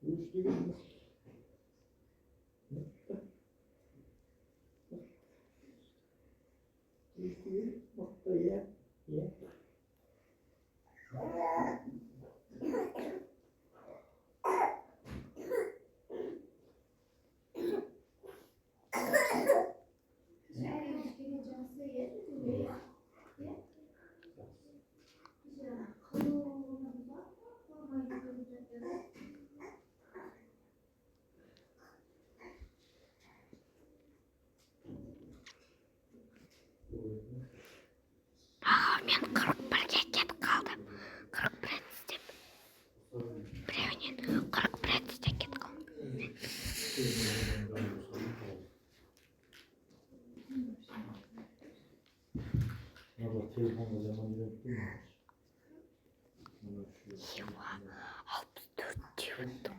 Мен 41-ге кетіп қалдым. 41 істеп. Біреуінен 41 істеп кетіп қалдым. Telefonda zaman yönettim mi? Его 64 diyordu.